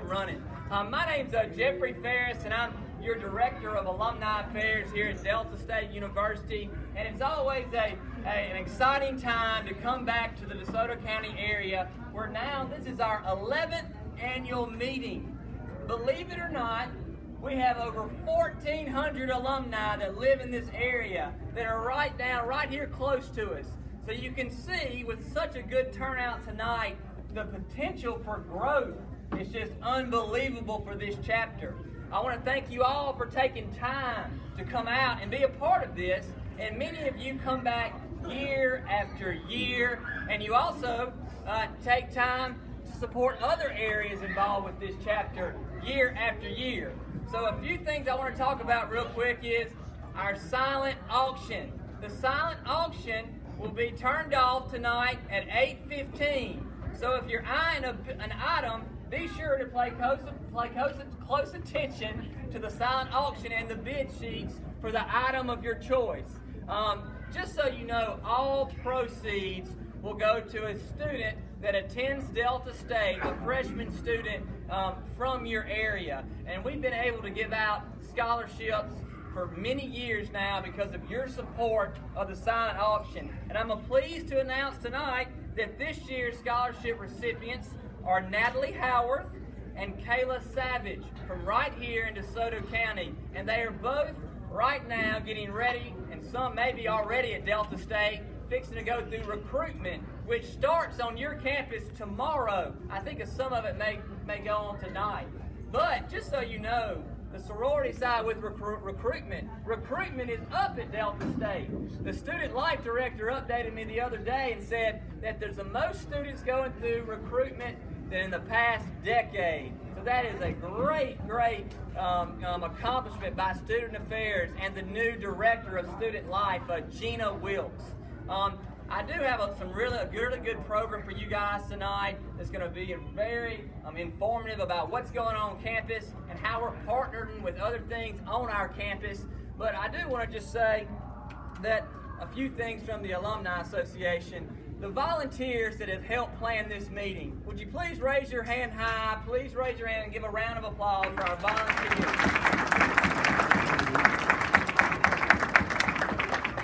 them running. My name's Jeffrey Ferris, and I'm your Director of Alumni Affairs here at Delta State University. And it's always an exciting time to come back to the Desoto County area, where now this is our 11th annual meeting. Believe it or not, we have over 1,400 alumni that live in this area that are right here close to us. So you can see, with such a good turnout tonight, the potential for growth is just unbelievable for this chapter. I want to thank you all for taking time to come out and be a part of this. And many of you come back year after year, and you also take time to support other areas involved with this chapter year after year. So a few things I want to talk about real quick is our silent auction. The silent auction will be turned off tonight at 8:15. So if you're eyeing an item, be sure to pay close attention to the silent auction and the bid sheets for the item of your choice. Just so you know, all proceeds will go to a student that attends Delta State, a freshman student from your area. And we've been able to give out scholarships for many years now because of your support of the silent auction. And I'm pleased to announce tonight that this year's scholarship recipients are Natalie Howarth and Kayla Savage from right here in DeSoto County. And they are both right now getting ready, and some may be already at Delta State, fixing to go through recruitment, which starts on your campus tomorrow. I think some of it may go on tonight. But just so you know, the sorority side with recruitment is up at Delta State. The student life director updated me the other day and said that there's the most students going through recruitment than in the past decade. So that is a great accomplishment by Student Affairs and the new Director of Student Life, Gina Wilkes. I do have a really good program for you guys tonight that's going to be very informative about what's going on campus and how we're partnering with other things on our campus. But I do want to just say that a few things from the Alumni Association. The volunteers that have helped plan this meeting, would you please raise your hand high? Please raise your hand and give a round of applause for our volunteers.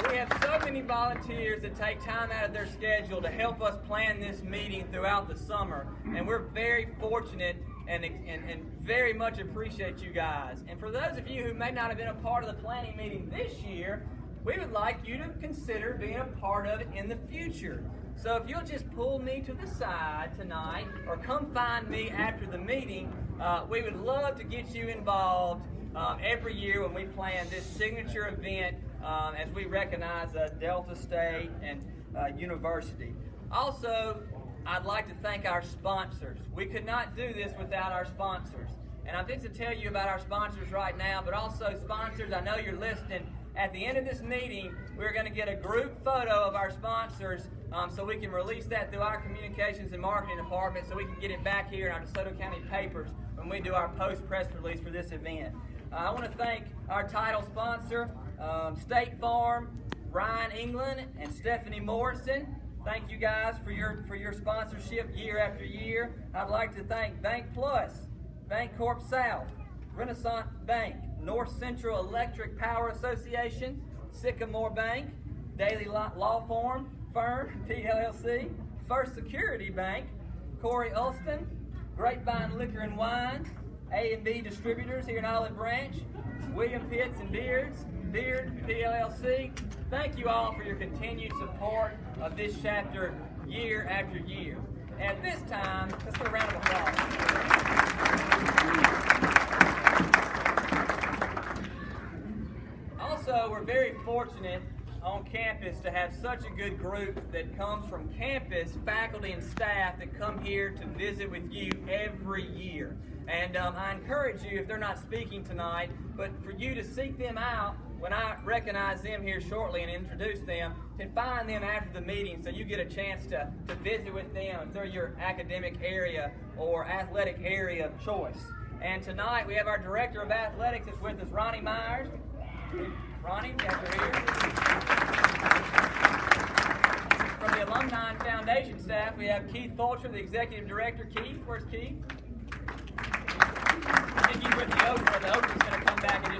We have so many volunteers that take time out of their schedule to help us plan this meeting throughout the summer, and we're very fortunate and very much appreciate you guys. And for those of you who may not have been a part of the planning meeting this year, we would like you to consider being a part of it in the future. So if you'll just pull me to the side tonight or come find me after the meeting, we would love to get you involved every year when we plan this signature event as we recognize Delta State and University. Also, I'd like to thank our sponsors. We could not do this without our sponsors. And I'm going to tell you about our sponsors right now, but also sponsors, I know you're listening. At the end of this meeting, we're going to get a group photo of our sponsors so we can release that through our communications and marketing department so we can get it back here in our DeSoto County papers when we do our post-press release for this event. I want to thank our title sponsor, State Farm, Ryan England, and Stephanie Morrison. Thank you guys for your sponsorship year after year. I'd like to thank Bank Plus, Bancorp South, Renaissance Bank, North Central Electric Power Association, Sycamore Bank, Daily Law Firm, PLLC, First Security Bank, Corey Ulston, Grapevine Liquor and Wine, A&B Distributors here in Olive Branch, William Pitts and Beard, PLLC. Thank you all for your continued support of this chapter year after year. And at this time, let's put a round of applause. Also, we're very fortunate on campus to have such a good group that comes from campus, faculty and staff that come here to visit with you every year. And I encourage you, if they're not speaking tonight, but for you to seek them out when I recognize them here shortly and introduce them, to find them after the meeting so you get a chance to visit with them if they're your academic area or athletic area of choice. And tonight we have our Director of Athletics that's with us, Ronnie Myers. Ronnie, after here. From the Alumni and Foundation staff, we have Keith Fulcher, the Executive Director. Keith, where's Keith?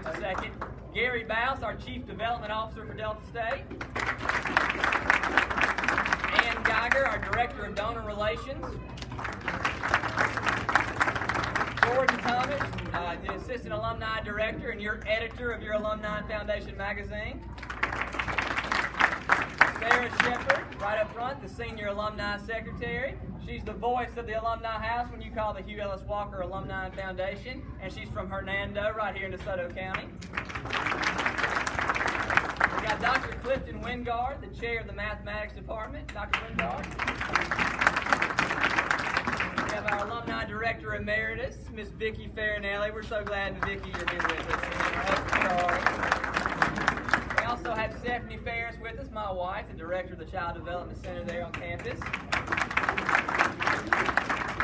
just a second. Gary Bouse, our Chief Development Officer for Delta State. Ann Geiger, our Director of Donor Relations. Jordan Thomas, the Assistant Alumni Director and your editor of your Alumni Foundation magazine. Sarah Shepard, right up front, the Senior Alumni Secretary. She's the voice of the Alumni House when you call the Hugh Ellis Walker Alumni Foundation, and she's from Hernando, right here in DeSoto County. We got Dr. Clifton Wingard, the Chair of the Mathematics Department. Dr. Wingard. We have our Alumni Director Emeritus, Miss Vicki Farinelli. We're so glad, Vicki, you're here with us. We also have Stephanie Ferris with us, my wife, the Director of the Child Development Center there on campus.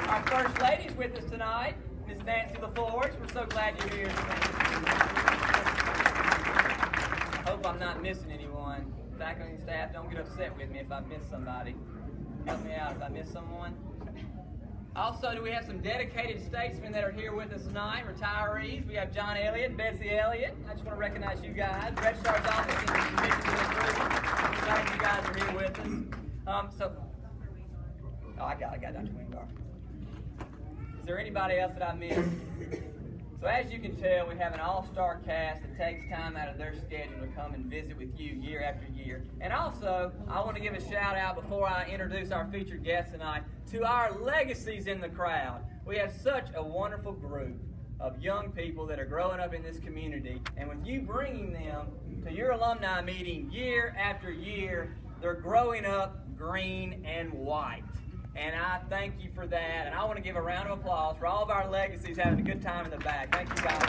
Our First Lady's with us tonight, Miss Nancy LaForge. We're so glad you're here tonight. I hope I'm not missing anyone. Faculty and staff, don't get upset with me if I miss somebody. Help me out if I miss someone. Also, do we have some dedicated statesmen that are here with us tonight, retirees? We have John Elliott, Betsy Elliott. I just want to recognize you guys. Registrar's Office and the Commission to the Group. Glad you guys are here with us. I got Dr. Wingard. Is there anybody else that I missed? So as you can tell, we have an all-star cast that takes time out of their schedule to come and visit with you year after year. And also, I want to give a shout out before I introduce our featured guest tonight to our legacies in the crowd. We have such a wonderful group of young people that are growing up in this community. And with you bringing them to your alumni meeting year after year, they're growing up green and white. And I thank you for that. And I want to give a round of applause for all of our legacies having a good time in the back. Thank you guys.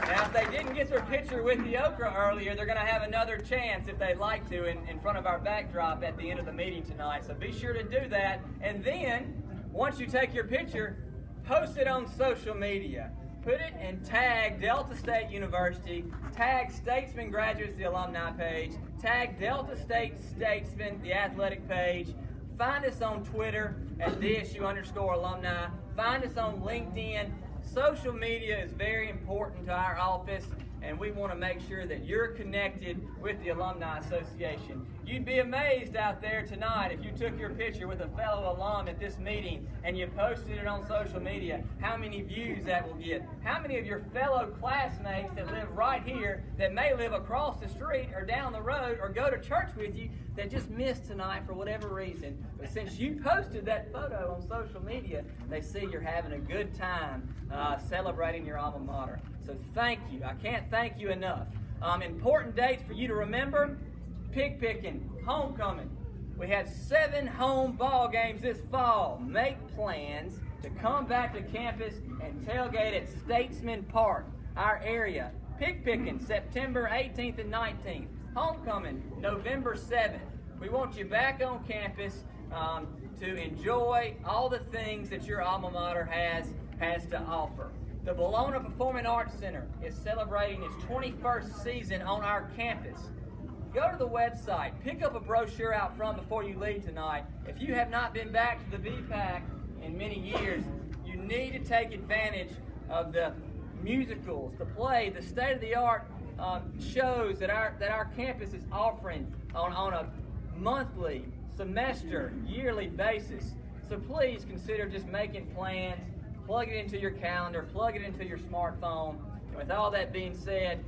Now, if they didn't get their picture with the okra earlier, they're going to have another chance if they'd like to in front of our backdrop at the end of the meeting tonight. So be sure to do that. And then, once you take your picture, post it on social media. Put it and tag Delta State University, tag Statesman Graduates, the alumni page, tag Delta State Statesman, the athletic page. Find us on Twitter at DSU_alumni. Find us on LinkedIn. Social media is very important to our office, and we want to make sure that you're connected with the Alumni Association. You'd be amazed out there tonight if you took your picture with a fellow alum at this meeting and you posted it on social media, how many views that will get. How many of your fellow classmates that live right here, that may live across the street or down the road or go to church with you, that just missed tonight for whatever reason. But since you posted that photo on social media, they see you're having a good time celebrating your alma mater. So thank you. I can't thank you enough. Important dates for you to remember: pig picking, homecoming. We have 7 home ball games this fall. Make plans to come back to campus and tailgate at Statesman Park, our area. Pig picking, September 18th and 19th. Homecoming, November 7th. We want you back on campus to enjoy all the things that your alma mater has to offer. The Bologna Performing Arts Center is celebrating its 21st season on our campus. Go to the website, pick up a brochure out front before you leave tonight. If you have not been back to the BPAC in many years, you need to take advantage of the musicals, the play, the state-of-the-art shows that our campus is offering on a monthly, semester, yearly basis. So please consider just making plans, plug it into your calendar, plug it into your smartphone. And with all that being said,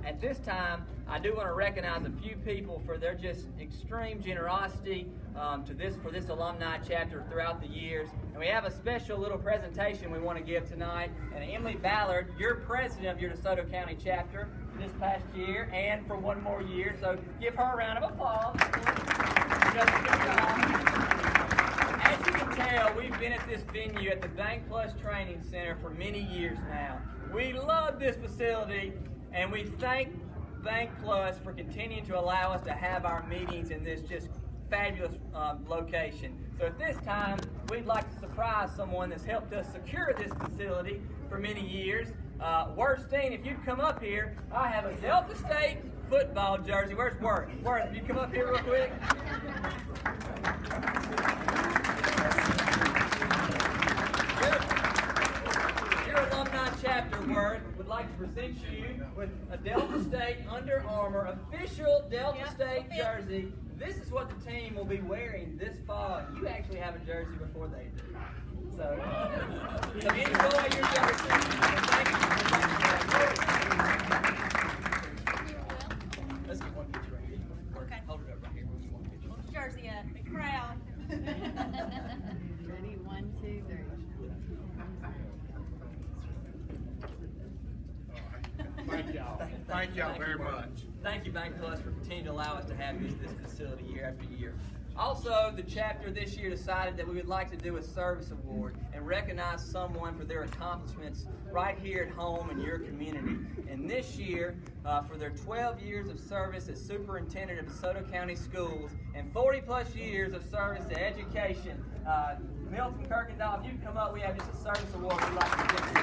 at this time, I do want to recognize a few people for their just extreme generosity for this alumni chapter throughout the years. And we have a special little presentation we want to give tonight. And Emily Ballard, you're president of your DeSoto County chapter this past year and for one more year. So give her a round of applause. She does a good job. As you can tell, we've been at this venue at the Bank Plus Training Center for many years now. We love this facility, and we thank Bank Plus for continuing to allow us to have our meetings in this just fabulous location. So at this time, we'd like to surprise someone that's helped us secure this facility for many years. Worthstein, if you'd come up here, I have a Delta State football jersey. Where's Worth? Worth, if you come up here real quick. Your alumni like to present you with a Delta State Under Armour official Delta State jersey. This is what the team will be wearing this fall. You actually have a jersey before they do. So enjoy your jersey. Thank you. Let's get one picture right here. Okay. Hold it up right here. We want a picture. Jersey up, big crowd. Ready, 1, 2, 3. Thank y'all. Thank y'all very much. Thank you, Bank Plus, for continuing to allow us to have this facility year after year. Also, the chapter this year decided that we would like to do a service award and recognize someone for their accomplishments right here at home in your community. And this year, for their 12 years of service as superintendent of DeSoto County Schools and 40-plus years of service to education, Milton Kirkendall, if you can come up, we have just a service award we'd like to give you.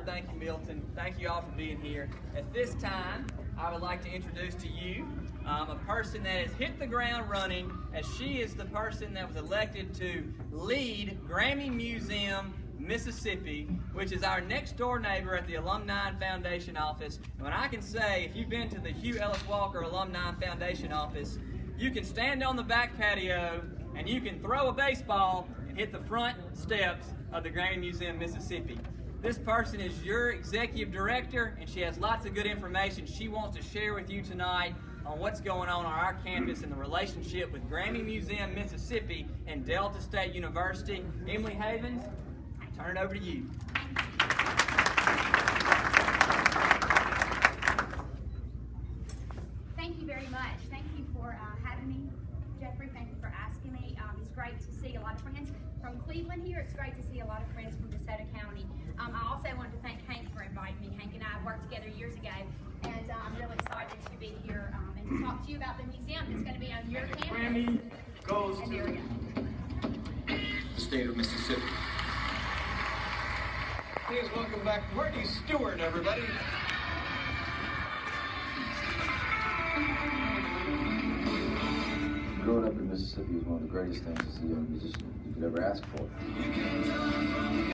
Thank you, Milton. Thank you all for being here. At this time, I would like to introduce to you a person that has hit the ground running, as she is the person that was elected to lead Grammy Museum Mississippi, which is our next door neighbor at the Alumni Foundation office. And when I can say, if you've been to the Hugh Ellis Walker Alumni Foundation office, you can stand on the back patio and you can throw a baseball and hit the front steps of the Grammy Museum Mississippi. This person is your executive director, and she has lots of good information she wants to share with you tonight on what's going on our campus and the relationship with Grammy Museum Mississippi and Delta State University. Emily Havens, I turn it over to you. Thank you very much. Thank you for having me, Jeffrey. Thank you for asking me. It's great to see a lot of friends from Cleveland here. It's great to see a lot of friends from DeSoto County. I also wanted to thank Hank for inviting me. Hank and I worked together years ago, and I'm really excited to be here and to talk to you about the museum that's going to be on your campus. Grammy goes And here we go. The state of Mississippi. Please welcome back Marty Stewart, everybody. Growing up in Mississippi is one of the greatest things as a young musician you could ever ask for.